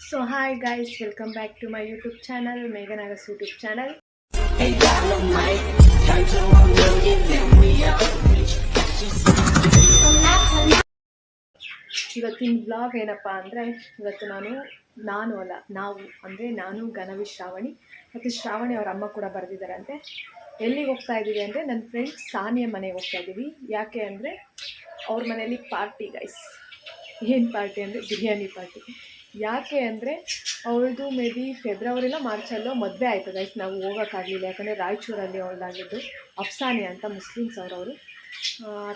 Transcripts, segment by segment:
So hi guys, welcome back to my YouTube channel, Megan Agas YouTube channel. ಇವತ್ತಿನ vlog ಏನಪ್ಪ ಅಂದರೆ ಇವತ್ತು ನಾನು ಅಲ್ಲ ನಾವು ಅಂದರೆ ನಾನು ಗನವಿ ಶ್ರಾವಣಿ ಮತ್ತು ಶ್ರಾವಣಿ ಅವ್ರ ಅಮ್ಮ ಕೂಡ ಬರೆದಿದ್ದಾರಂತೆ. ಎಲ್ಲಿಗೆ ಹೋಗ್ತಾ ಇದ್ದೀವಿ ಅಂದರೆ ನನ್ನ ಫ್ರೆಂಡ್ ಸಾನಿಯ ಮನೆಗೆ ಹೋಗ್ತಾ ಇದ್ದೀವಿ. ಯಾಕೆ ಅಂದರೆ ಅವ್ರ ಮನೆಯಲ್ಲಿ ಪಾರ್ಟಿ ಗೈಸ್. ಏನು ಪಾರ್ಟಿ ಅಂದರೆ ಬಿರಿಯಾನಿ ಪಾರ್ಟಿ. ಯಾಕೆ ಅಂದರೆ ಅವಳದು ಮೇ ಬಿ ಫೆಬ್ರವರಿಲೋ ಮಾರ್ಚಲ್ಲೋ ಮದುವೆ ಆಯಿತು ಗೈಸ್. ನಾವು ಹೋಗೋಕ್ಕಾಗಲಿಲ್ಲ ಯಾಕಂದರೆ ರಾಯಚೂರಲ್ಲಿ ಅವಳದಾಗಿದ್ದು. ಅಫ್ಸಾನಿ ಅಂತ ಮುಸ್ಲಿಮ್ಸ್ ಅವರು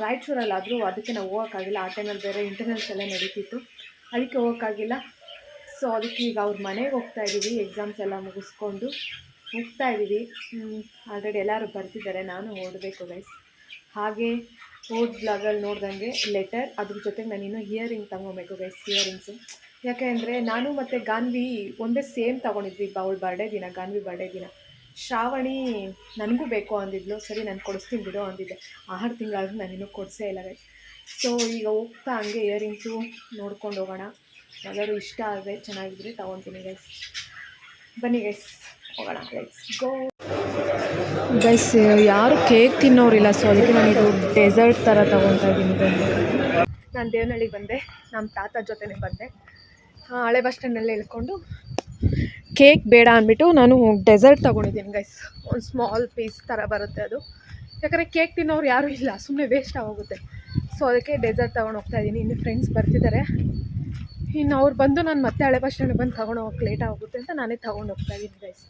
ರಾಯಚೂರಲ್ಲಾದರೂ ಅದಕ್ಕೆ ನಾವು ಹೋಗೋಕ್ಕಾಗಿಲ್ಲ. ಆ ಟೈಮಲ್ಲಿ ಬೇರೆ ಇಂಟರ್ನಲ್ಸ್ ಎಲ್ಲ ನಡೀತಿತ್ತು, ಅದಕ್ಕೆ ಹೋಗೋಕ್ಕಾಗಿಲ್ಲ. ಸೊ ಅದಕ್ಕೆ ಈಗ ಅವ್ರ ಮನೆಗೆ ಹೋಗ್ತಾ ಇದ್ದೀವಿ. ಎಕ್ಸಾಮ್ಸ್ ಎಲ್ಲ ಮುಗಿಸ್ಕೊಂಡು ಹೋಗ್ತಾ ಇದ್ದೀವಿ. ಆಲ್ರೆಡಿ ಎಲ್ಲರೂ ಬರ್ತಿದ್ದಾರೆ, ನಾನು ಓಡಬೇಕು ಗೈಸ್. ಹಾಗೆ ಓಡ್ ಬ್ಲಾಗಲ್ಲಿ ನೋಡ್ದಂಗೆ ಲೆಟರ್, ಅದ್ರ ಜೊತೆಗೆ ನಾನಿನ್ನೂ ಇಯರಿಂಗ್ ತೊಗೊಬೇಕು ಗೈಸ್. ಇಯರಿಂಗ್ಸು ಯಾಕೆ ಅಂದರೆ ನಾನು ಮತ್ತು ಗಾನ್ವಿ ಒಂದೇ ಸೇಮ್ ತೊಗೊಂಡಿದ್ವಿ ಅವಳ ಬರ್ಡೇ ದಿನ, ಗಾನ್ವಿ ಬರ್ಡೇ ದಿನ. ಶ್ರಾವಣಿ ನನಗೂ ಬೇಕು ಅಂದಿದ್ಲು. ಸರಿ ನಾನು ಕೊಡಿಸ್ತೀನಿ ಬಿಡು ಅಂದಿದ್ದೆ. 6 ತಿಂಗಳಾದರೂ ನಾನು ಇನ್ನೂ ಕೊಡಿಸೇ ಇಲ್ಲ ಗೈಸ್. ಸೊ ಈಗ ಹೋಗ್ತಾ ಹಂಗೆ ಇಯರಿಂಗ್ಸು ನೋಡ್ಕೊಂಡು ಹೋಗೋಣ. ಯಾವ್ದಾದ್ರು ಇಷ್ಟ ಆದರೆ ಚೆನ್ನಾಗಿದ್ರೆ ತೊಗೊತೀನಿ ಗೈಸ್. ಬನ್ನಿ ಗೈಸ್ ಹೋಗೋಣ. Go guys. ಯಾರು ಕೇಕ್ ತಿನ್ನೋರಿಲ್ಲ, ಸೊ ಅದಕ್ಕೆ ನಾನು ಇದು ಡೆಸರ್ಟ್ ಥರ ತೊಗೊತಾ ಇದ್ದೀನಿ. ನಾನು ದೇವನಹಳ್ಳಿಗೆ ಬಂದೆ, ನಮ್ಮ ತಾತ ಜೊತೆನೇ ಬಂದೆ. ಹಳೆ ಬಸ್ ಸ್ಟ್ಯಾಂಡಲ್ಲೇ ಇಳ್ಕೊಂಡು ಕೇಕ್ ಬೇಡ ಅಂದ್ಬಿಟ್ಟು ನಾನು ಡೆಸರ್ಟ್ ತೊಗೊಂಡಿದ್ದೀನಿ ಗೈಸ್. ಒಂದು ಸ್ಮಾಲ್ ಪೀಸ್ ಥರ ಬರುತ್ತೆ ಅದು. ಯಾಕಂದರೆ ಕೇಕ್ ತಿನ್ನೋರು ಯಾರೂ ಇಲ್ಲ, ಸುಮ್ಮನೆ ವೇಸ್ಟ್ ಆಗೋಗುತ್ತೆ. ಸೊ ಅದಕ್ಕೆ ಡೆಸರ್ಟ್ ತೊಗೊಂಡು ಹೋಗ್ತಾಯಿದ್ದೀನಿ. ಇನ್ನು ಫ್ರೆಂಡ್ಸ್ ಬರ್ತಿದ್ದಾರೆ. ಇನ್ನು ಅವ್ರು ಬಂದು ನಾನು ಮತ್ತೆ ಹಳೆ ಬಸ್ ಸ್ಟ್ಯಾಂಡಿಗೆ ಬಂದು ತೊಗೊಂಡು ಹೋಗಕ್ಕೆ ಲೇಟ್ ಆಗುತ್ತೆ ಅಂತ ನಾನೇ ತೊಗೊಂಡು ಹೋಗ್ತಾಯಿದ್ದೀನಿ ಗೈಸ್.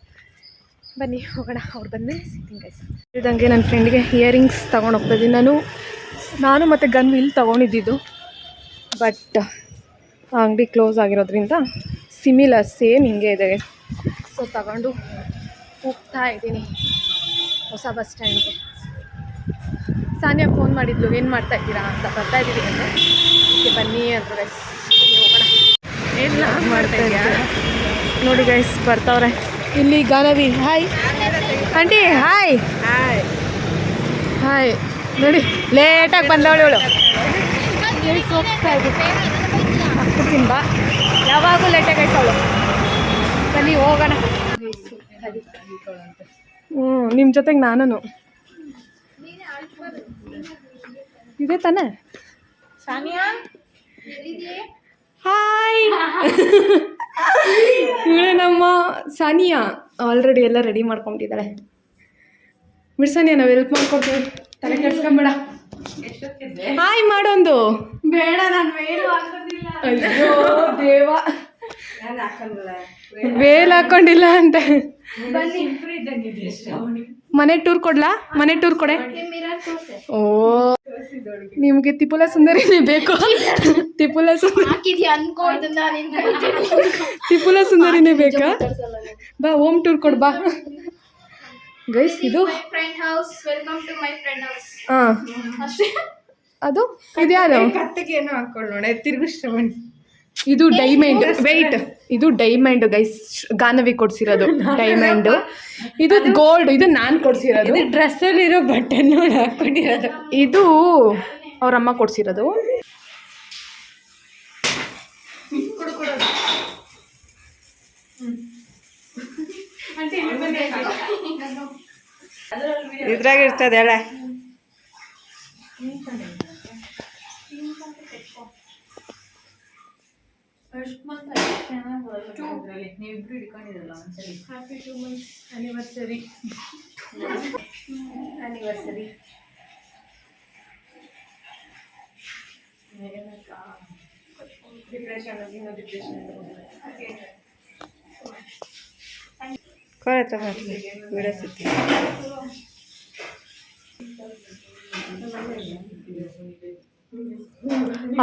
ಬನ್ನಿ ಹೋಗೋಣ, ಅವ್ರು ಬಂದೇ ಸಿಗ್ತೀನಿ ಗೈಸ್. ಇದಂಗೆ ನನ್ನ ಫ್ರೆಂಡ್ಗೆ ಇಯರಿಂಗ್ಸ್ ತೊಗೊಂಡು ಹೋಗ್ತಾಯಿದ್ದೀನಿ. ನಾನು ಮತ್ತು ಗನ್ವಿ ಇಲ್ಲಿ ತೊಗೊಂಡಿದ್ದು, ಬಟ್ ಅಂಗಡಿ ಕ್ಲೋಸ್ ಆಗಿರೋದ್ರಿಂದ ಸಿಮಿಲರ್ ಸೇಮ್ ಹಿಂಗೆ ಇದೆ. ಸೊ ತಗೊಂಡು ಹೋಗ್ತಾ ಇದ್ದೀನಿ ಹೊಸ ಬಸ್ ಸ್ಟ್ಯಾಂಡ್ಗೆ. ಸಾನಿಯಾ ಫೋನ್ ಮಾಡಿದ್ಲು, ಏನು ಮಾಡ್ತಾ ಇದ್ದೀರಾ ಅಂತ. ಬರ್ತಾ ಇದ್ದೀವಿ ಅಂದರೆ ಅದಕ್ಕೆ ಬನ್ನಿ ಅಂತ ಗೈಸ್. ಹೋಗೋಣ. ಏನು ಮಾಡ್ತಾ ಇದೆಯಾ ನೋಡಿ ಗೈಸ್, ಬರ್ತಾವ್ರೆ ಇಲ್ಲಿ Ganavi. Hi aunty. Hi hi hi. ನೋಡಿ ಲೇಟಾಗಿ ಬಂದವಳು ಇವಳು. ಹೋಗ್ತಾ ಇದ್ದೀನಿ ಹಾಕ್ಬಿಡ್ತೀನಿ ಬಾ. ಯಾವಾಗೂ ಲೇಟಾಗಿ ಆಯ್ತವಳು. ಬನ್ನಿ ಹೋಗೋಣ. ನಿಮ್ಮ ಜೊತೆಗೆ ನಾನು ಇದೆ ತಾನೆ. ಸಾನಿಯಾ ಹಾಯ್. ಇವಳೆ ನಮ್ಮ ಸಾನಿಯಾ. ಆಲ್ರೆಡಿ ಎಲ್ಲ ರೆಡಿ ಮಾಡ್ಕೊಂಡಿದ್ದಾಳೆ. ಬಿಡ್ಸಾನಿಯಾ, ನಾವು ಹೆಲ್ಪ್ ಮಾಡ್ಕೊಡ್ತೀವಿ, ತಲೆ ಕೆಡ್ಸ್ಕೊಂಬೇಡ. ಹಾಯ್ ಮಾಡೊಂದು. ಬೇಡ, ನಾನು ವೇಲು ಹಾಕೊಂಡಿಲ್ಲ. ಅಯ್ಯೋ ದೇವ, ವೇಲ್ ಹಾಕೊಂಡಿಲ್ಲ ಅಂತ. ಮನೆ ಟೂರ್ ಕೊಡ್ಲಾ? ಮನೆ ಟೂರ್ ಕೊಡೆ. ಓ ನಿಮಗೆ ತಿಪುಲ ಸುಂದರಿನೇ ಬೇಕು. ತಿಪುಲ ಸುಂದರಿನೇ ಬೇಕಾ? ಬಾ ಹೋಮ್ ಟೂರ್ ಕೊಡ್ ಬಾ ಗೈಸ್. ಇದು ಹಾಂ, ಅದು ಇದ್ಯಾವುದು? ಕತ್ತಿಗೇನು ಹಾಕೊಳ್ಳೋಣ, ತಿರುಗಿಸ್ಕೊಂಡು. ಇದು ಡೈಮಂಡ್. ವೆಯ್ಟ್, ಇದು ಡೈಮಂಡ್ ಗೈಸ್. ಗಾನವಿ ಕೊಡ್ಸಿರೋದು ಡೈಮಂಡ್. ಇದು ಗೋಲ್ಡ್. ಇದು ನಾನು ಕೊಡ್ಸಿರೋದು. ಡ್ರೆಸ್ಸಲ್ಲಿರೋ ಬಟ್ಟೆ ನೋಡಿ ಹಾಕೊಂಡಿರೋದು. ಇದು ಅವ್ರಮ್ಮ ಕೊಡ್ಸಿರೋದು. ಇದ್ರಾಗ ಇರ್ತದೆ ಹೇಳ. Happy 2 months anniversary.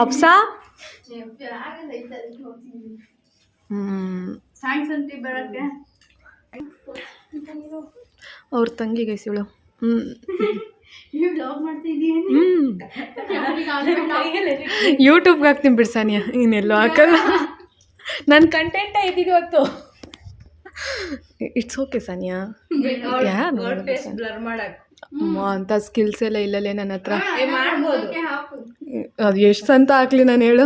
ಅಪ್ಸಾ ಅವ್ರ ತಂಗಿ ಗೈಸ್ ಇವಳು. ಯೂಟ್ಯೂಬ್ಗೆ ಹಾಕ್ತೀನಿ ಬಿಡು ಸಾನಿಯಾ, ಇನ್ನೆಲ್ಲೋ ಹಾಕಲ್ಲ. ನನ್ನ ಕಂಟೆಂಟ ಇದ್ದಿದ್ದು ಇವತ್ತು. It's okay Sania. ಅಂತ ಸ್ಕಿಲ್ಸ್ ಎಲ್ಲ ಇಲ್ಲಲೇ ನನ್ನ ಹತ್ರ. ಅದು ಎಷ್ಟು ಅಂತ ಹಾಕ್ಲಿ ನಾನು ಹೇಳು.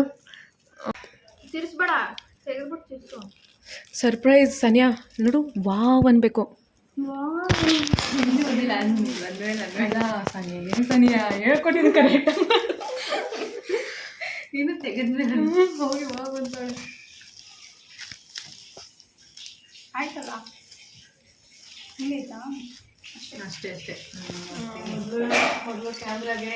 ಸರ್ಪ್ರೈಸ್ ಸನಿಯಾ ನೋಡು ವಾವ್ ಅನ್ಬೇಕು. ಸನಿಯಾ ಹೇಳ್ಕೊಟ್ಟಿದ್ದು ಕರೆಕ್ಟ್. ಇನ್ನು ತೆಗೆದ್ಮೇಲೆ ಹೋಗಿ ವಾವ್ ಅಂತ ಆಯ್ತಲ್ಲ. ಹಿಂಗೈತಾ? ಅಷ್ಟೇ ಮೊದಲು ಕ್ಯಾಮ್ರಾಗೆ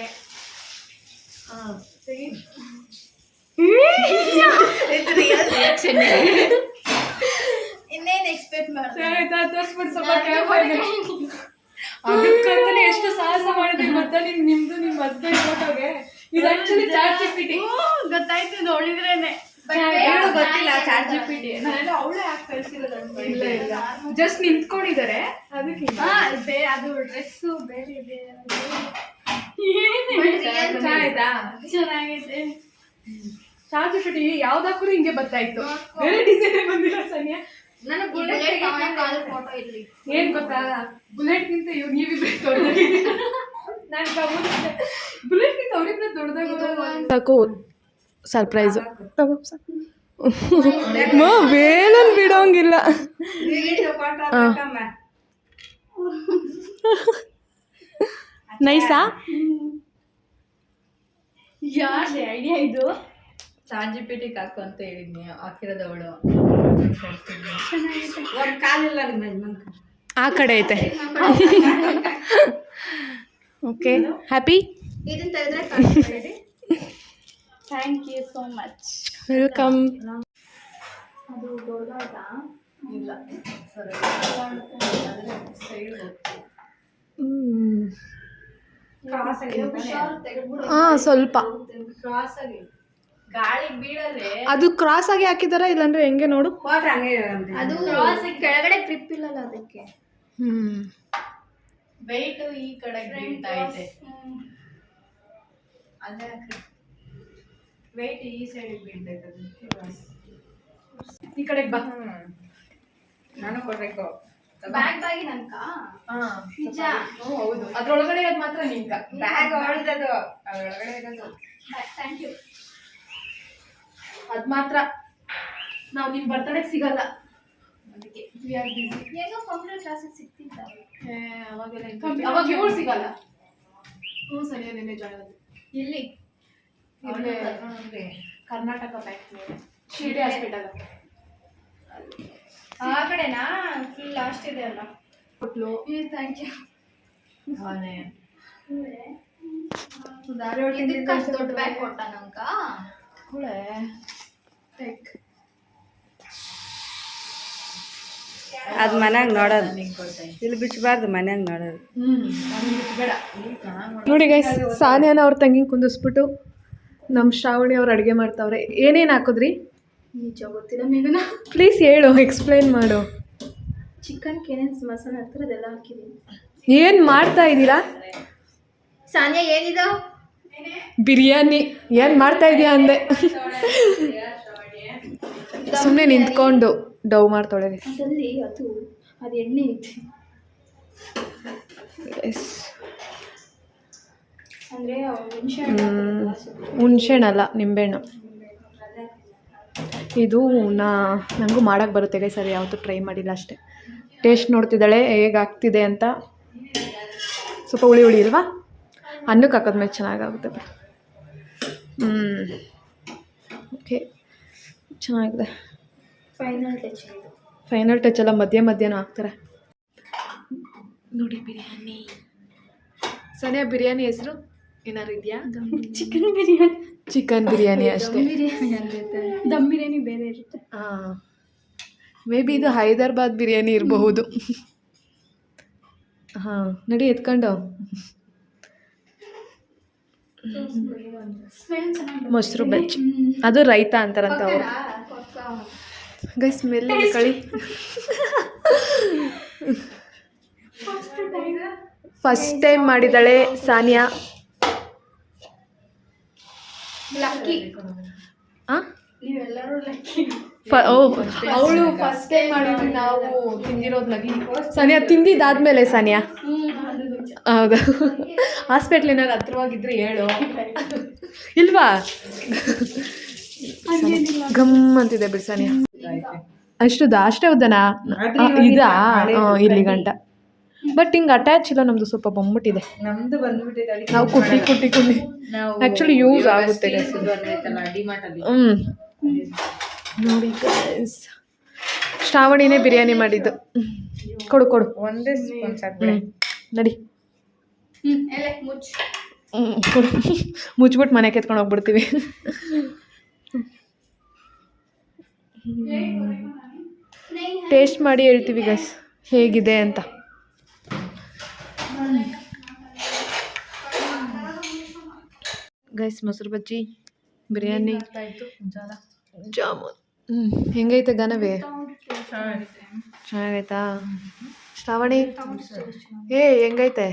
ಇನ್ನೇನು ಎಕ್ಸ್ಪೆಕ್ಟ್ ಮಾಡ್ದೆ? ತೋರಿಸ್ಬಿಟ್ಟು ಸ್ವಲ್ಪ ಕ್ಯಾಮ್ರಾಗೆ. ಅದಕ್ಕಂತಾನೆ ಎಷ್ಟು ಸಾಹಸ ಮಾಡಿದ್ವಿ ಗೊತ್ತಾ ನಿಮ್ದು ನಿಮ್ಮ ಹಸ್ಬೆಂಡ್ ಫೋಟೋಗೆ. ಇದು ಆಕ್ಚುಲಿ ಚಾಟ್ ಜಿಪಿಟಿ. ಗೊತ್ತಾಯ್ತು, ನೋಡಿದ್ರೇನೆ. ಗೊತ್ತಿಲ್ಲ ಚಾಟ್ ಜಿಪಿಟಿ. ಅವಳೇ ಯಾಕೆ ಕಳ್ಸಿರೋದು? ಇಲ್ಲ ಜಸ್ಟ್ ನಿಂತ್ಕೊಂಡಿದ್ದಾರೆ ಅದಕ್ಕೆ. ಅದು ಡ್ರೆಸ್ಸು ಬೇರೆ ಇದೆ. ಆಯ್ತಾ? ಚೆನ್ನಾಗಿದೆ. ಚಾಟ್ ಜಿಪಿಟಿ ಯಾವ್ದಾಕ್ರು ಹಿಂಗೆ ಬರ್ತಾಯಿತ್ತು, ಬೇರೆ ಡಿಸೈನ್ ಬಂದಿಲ್ಲ ಸನಿಯಾ. ನನಗೆ ಬುಲೆಟ್ ಫೋಟೋ ಇರಲಿ. ಏನ್ ಗೊತ್ತಾ, ಬುಲೆಟ್ಗಿಂತ ಇವ್ ನೀವಿಬ್ರೆ ದೊಡ್ಡದಾಗಿ. ನಾನು ಬುಲೆಟ್ಗಿಂತ ಅವ್ರಿಬ್ರೆ ದೊಡ್ಡದಾಗಿ ಸಾಕು. ಸರ್ಪ್ರೈಸು ತಗೋ ಬೇಲನ್ ಬಿಡೋಂಗಿಲ್ಲ. ನೈಸಾ? ಯಾರೇ ಐಡಿಯಾ ಇದು? ಚಾಟ್ ಜಿಪಿಟಿಗೆ ಹಾಕು ಅಂತ ಹೇಳಿದ್ನಿ, ಹಾಕಿರೋದು ಅವಳು. ಒಂದು ಕಾಲಿಲ್ಲ ನಿಮ್ಮ ಆ ಕಡೆ ಐತೆ. Okay, happy? ಇದನ್ನ ತೆಗೆದ್ರೆ thank you so much. Welcome. ಅದು ದೊಡ್ಡದಾಯ್ತಾ? ಇಲ್ಲ ಸರಿ ಸೈಡ್ ಹಾಂ ಸ್ವಲ್ಪ ಕ್ರಾಸ್ ಆಗಿ ಗಾಳಿ ಬೀಳಲ್ಲೇ. ಅದು ಕ್ರಾಸ್ ಆಗಿ ಹಾಕಿದಾರ ಇಲ್ಲಾಂದ್ರೆ ಹೆಂಗೆ ನೋಡು. ಅದು ಕೆಳಗಡೆ ಗ್ರಿಪ್ ಇಲ್ಲಲ್ಲ ಅದಕ್ಕೆ. ವೆಯ್ಟ್ ಈ ಕಡೆ ಬೀಳ್ತಾ ಇದೆ. ಅದೇ ವೆಯ್ಟ್ ಈ ಸೈಡ್ ಬೀಳ್ತೈತೆ. ಈ ಕಡೆಗೆ ಬಾ. ನಾನು ಕೊಡ್ಬೇಕು. ಬ್ಯಾಗ್ ನನ್ಕ ನಿಜ. ಹೌದು, ಅದ್ರೊಳಗಡೆ ಇರೋದು ಮಾತ್ರ ನಿಂಕ. ಬ್ಯಾಗ್ ಹೊಳ್ದದು ಒಳಗಡೆ ಇರೋದು. Thank you. ಅದ್ ಮಾತ್ರ ನಾವು ನಿಮ್ ಬರ್ತಡೆಗೆ ಸಿಗಲ್ಲ, ಅದಕ್ಕೆ ವಿ ಆರ್ ಬಿಸಿ. ಏನೋ ಕಂಪ್ಯೂಟರ್ ಕ್ಲಾಸಿಗೆ ಸಿಗ್ತಿದ್ದ ಅವಾಗ ಇವಳು ಸಿಗಲ್ಲ. ಹ್ಞೂ ಸರಿಯಾ, ನಿನ್ನೆ ಜಾಯ್ನ್ ಆದ್ವಿ. ಇಲ್ಲಿ ಇಲ್ಲೇ ಕರ್ನಾಟಕ ಬ್ಯಾಂಕ್ ಮೇಲೆ ಶಿರ್ಡಿ ಹಾಸ್ಪಿಟಲ್ ಆ ಕಡೆನಾ? ಫುಲ್ ಲಾಸ್ಟ್ ಇದೆ ಅಲ್ಲ. ಕೊಟ್ಲು. Thank you. ಅವನೇ ಇದಕ್ಕೆ ಅಷ್ಟು ದೊಡ್ಡ ಬ್ಯಾಗ್ ಕೊಟ್ಟ ನಂಕ. ಕೂಳೆ ಟೇಕ್. ಅದು ಮನ್ಯಾಗ ನೋಡೋದು, ನಿಂಗೆ ಕೊಡ್ತೇನೆ. ಇಲ್ಲಿ ಬಿಚ್ಚಬಾರ್ದು, ಮನ್ಯಾಗ ನೋಡೋದು. ಬೇಡ. ನೋಡಿ ಗೈಸ್, ಸಾನಿಯಾನ ಅವ್ರ ತಂಗಿ ಕುಂದಿಸ್ಬಿಟ್ಟು ನಮ್ಮ ಶ್ರಾವಣಿ ಅವ್ರು ಅಡುಗೆ ಮಾಡ್ತಾವ್ರೆ. ಏನೇನು ಹಾಕಿದ್ರಿ? ನಿಜ ಗೊತ್ತಿಲ್ಲ ಮೇಘನ. ಪ್ಲೀಸ್ ಹೇಳು, ಎಕ್ಸ್ಪ್ಲೈನ್ ಮಾಡು. ಚಿಕನ್ಗೆ ಏನೇನು ಮಸಾಲೆ ಹಾಕ್ತಾರೆ ಅದೆಲ್ಲ ಹಾಕಿದ್ದೀನಿ. ಏನು ಮಾಡ್ತಾ ಇದ್ದೀರಾ? ಸಾನಿಯಾ ಏನಿದು? ಬಿರಿಯಾನಿ. ಏನು ಮಾಡ್ತಾ ಇದೀಯಾ ಅಂದೆ. ಸುಮ್ಮನೆ ನಿಂತ್ಕೊಂಡು ಡವ್ ಮಾಡ್ತಾಳೆ. ಅದಲ್ಲಿ ಅದು ಎಣ್ಣೆ ಐತೆ ಅಂದರೆ ಹುಣ್ಸೆಹಣ್ಣಲ್ಲ, ನಿಂಬೆಹಣ್ಣು. ಇದು ನನಗೂ ಮಾಡೋಕ್ಕೆ ಬರುತ್ತೆ ಗೈ, ಸರಿ ಯಾವತ್ತೂ ಟ್ರೈ ಮಾಡಿಲ್ಲ ಅಷ್ಟೇ. ಟೇಸ್ಟ್ ನೋಡ್ತಿದ್ದಾಳೆ ಹೇಗಾಗ್ತಿದೆ ಅಂತ. ಸ್ವಲ್ಪ ಹುಳಿ ಹುಳಿ ಇಲ್ವಾ? ಅನ್ನಕ್ಕೆ ಹಾಕೋದ್ಮೇಲೆ ಚೆನ್ನಾಗಾಗುತ್ತೆ. ಓಕೆ, ಚೆನ್ನಾಗಿದೆ. ಫೈನಲ್ ಟಚ್ ಎಲ್ಲ ಮಧ್ಯನೂ ಹಾಕ್ತಾರೆ ನೋಡಿ. ಬಿರಿಯಾನಿ ಸನಿಯಾ, ಬಿರಿಯಾನಿ ಹೆಸರು ಏನಾರು ಇದೆಯಾ? ಚಿಕನ್ ಬಿರಿಯಾನಿ ಅಷ್ಟೇ. ದಮ್ ಬಿರಿಯಾನಿ ಬೇರೆ ಇರುತ್ತೆ. ಹಾಂ, ಮೇ ಬಿ ಇದು ಹೈದರಾಬಾದ್ ಬಿರಿಯಾನಿ ಇರಬಹುದು. ಹಾಂ, ನಡಿ ಎತ್ಕೊಂಡು. ಮೊಸರು ಬಜ್ಜಿ, ಅದು ರೈತ ಅಂತಾರಂತ ಅವರು. ಗೈ ಸ್ಮೆಲ್ ಕಳಿ. ಫಸ್ಟ್ ಟೈಮ್ ಮಾಡಿದ್ದಾಳೆ ಸಾನಿಯಾ. ಅವಳು ಫಸ್ಟ್ ಟೈಮ್ ಮಾಡಿದ್ವಿ ನಾವು ತಿಂದಿರೋದು ನಗಿ. ಸಾನಿಯಾ ತಿಂದಿದ್ದಾದ್ಮೇಲೆ ಸಾನಿಯಾ ಹೌದಾ? ಹಾಸ್ಪಿಟ್ಲ್ ಏನಾದ್ರು ಹತ್ರವಾಗಿದ್ರೆ ಹೇಳು. ಇಲ್ವಾ? ಗಮ್ ಅಂತಿದೆ ಬಿಡಿ ಸಾನಿಯಾ. ಅಷ್ಟೇ ಉದ್ದನಾ ಇದಾ ಇಲ್ಲಿ ಗಂಟ ಬಟ್ ಹಿಂಗೆ ಅಟ್ಯಾಚ್ ಇಲ್ಲ ನಮ್ದು ಸ್ವಲ್ಪ ಬಂದ್ಬಿಟ್ಟಿದೆ ನಮ್ದು ಬಂದ್ಬಿಟ್ಟಿದೆ ಅದಕ್ಕೆ ನಾವು ಕುಟ್ಟಿ ನಾವು ಆ್ಯಕ್ಚುಲಿ ಯೂಸ್ ಆಗುತ್ತೆ guys. ಡಿಮಾರ್ಟ್ ಅಲ್ಲಿ ನೋಡಿ guys. ಶ್ರಾವಣಿನೇ ಬಿರಿಯಾನಿ ಮಾಡಿದ್ದು ಕೊಡು ಒಂದೇ ಸ್ಪೂನ್ ಸಾಕು ನಡಿ ಎಲೆ ಮುಚ್ಚು. ಕೊಡು ಮುಚ್ಬಿಟ್ಟು ಮನೆ ಕೆತ್ಕೊಂಡು ಹೋಗ್ಬಿಡ್ತೀವಿ ಟೇಸ್ಟ್ ಮಾಡಿ ಹೇಳ್ತೀವಿ ಗೈಸ್ ಹೇಗಿದೆ ಅಂತ. ಗೈಸ್ ಮೊಸರು ಬಜ್ಜಿ ಬಿರಿಯಾನಿ ಜಾಮೂನ್ ಹೆಂಗೈತೆ ಗಾನವೇ ಚೆನ್ನಾಗೈತಾ ಶ್ರಾವಣಿ ಹೆಂಗೈತೆ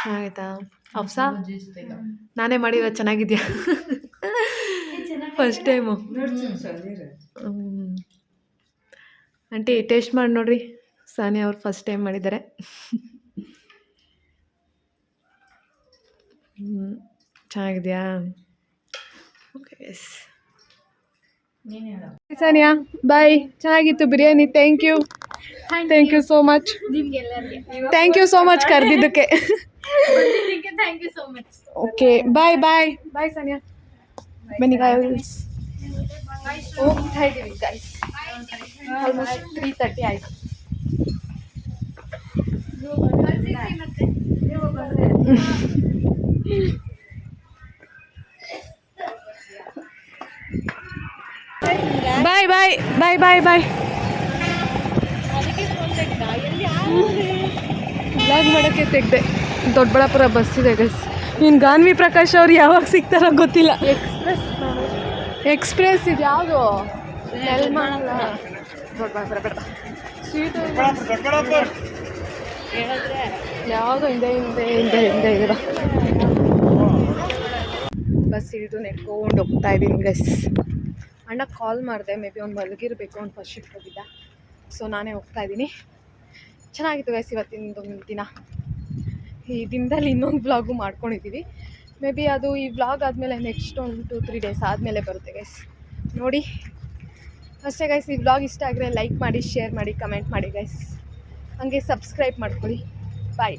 ಚೆನ್ನಾಗೈತಾ ಅಪ್ಸಾ ನಾನೇ ಮಾಡಿರೋ ಚೆನ್ನಾಗಿದ್ಯಾ ಫಸ್ಟ್ ಟೈಮು ಆಂಟಿ ಟೇಸ್ಟ್ ಮಾಡಿ ನೋಡ್ರಿ ಸಾನಿಯಾ ಅವ್ರು ಫಸ್ಟ್ ಟೈಮ್ ಮಾಡಿದ್ದಾರೆ ಚೆನ್ನಾಗಿದೆಯಾ ಓಕೆ ಎಸ್ ಸಾನಿಯಾ ಬಾಯ್ ಚೆನ್ನಾಗಿತ್ತು biryani thank you so much thank you so much ಕರೆದಿದ್ದಕ್ಕೆ thank you so much. Okay bye Sania ಬನ್ನಿ ಗೈಸ್ ಹೋಗ್ತಾ ಇದ್ದೀವಿ ಗೈಸ್ ಆಲ್ಮೋಸ್ಟ್ 3:30 ಆಯಿತು. ಬಾಯ್ ಬ್ಲಾಗ್ ಮಾಡೋಕ್ಕೆ ತೆಗ್ದೆ ದೊಡ್ಡಬಳ್ಳಾಪುರ ಬಸ್ ಇದೆ ಗೈಸ್. ಇನ್ನು ಗಾನ್ವಿ ಪ್ರಕಾಶ್ ಅವ್ರು ಯಾವಾಗ ಸಿಗ್ತಾರೋ ಗೊತ್ತಿಲ್ಲ. ಎಕ್ಸ್ಪ್ರೆಸ್ ಇದು ಯಾವುದು ಯಾವುದೋ ಹಿಂದೆ ಇದೆ ಬಸ್ ಹಿಡಿದು ನೆಡ್ಕೊಂಡು ಹೋಗ್ತಾ ಇದ್ದೀನಿ ಗೈಸ್. ಅಣ್ಣ ಕಾಲ್ ಮಾಡಿದೆ ಮೇ ಬಿ ಅವ್ನು ಮಲಗಿರಬೇಕು, ಅವ್ನು ಫಸ್ಟ್ ಶಿಫ್ಟ್ ಹೋಗಿದ್ದ, ಸೊ ನಾನೇ ಹೋಗ್ತಾ ಇದ್ದೀನಿ. ಚೆನ್ನಾಗಿತ್ತು ಗೈಸ್ ಇವತ್ತಿನ ದಿನ. ಈ ದಿನದಲ್ಲಿ ಇನ್ನೊಂದು ವ್ಲಾಗು ಮಾಡ್ಕೊಂಡಿದ್ದೀವಿ. ಮೇ ಬಿ ಅದು ಈ ವ್ಲಾಗ್ ಆದಮೇಲೆ ನೆಕ್ಸ್ಟ್ 1-2-3 ಡೇಸ್ ಆದಮೇಲೆ ಬರುತ್ತೆ ಗೈಸ್. ನೋಡಿ ಅಷ್ಟೇ ಗೈಸ್. ಈ ವ್ಲಾಗ್ ಇಷ್ಟ ಆಗಿದ್ರೆ ಲೈಕ್ ಮಾಡಿ, ಶೇರ್ ಮಾಡಿ, ಕಮೆಂಟ್ ಮಾಡಿ ಗೈಸ್. ಹಾಗೆ ಸಬ್ಸ್ಕ್ರೈಬ್ ಮಾಡ್ಕೊಳ್ಳಿ. ಬಾಯ್.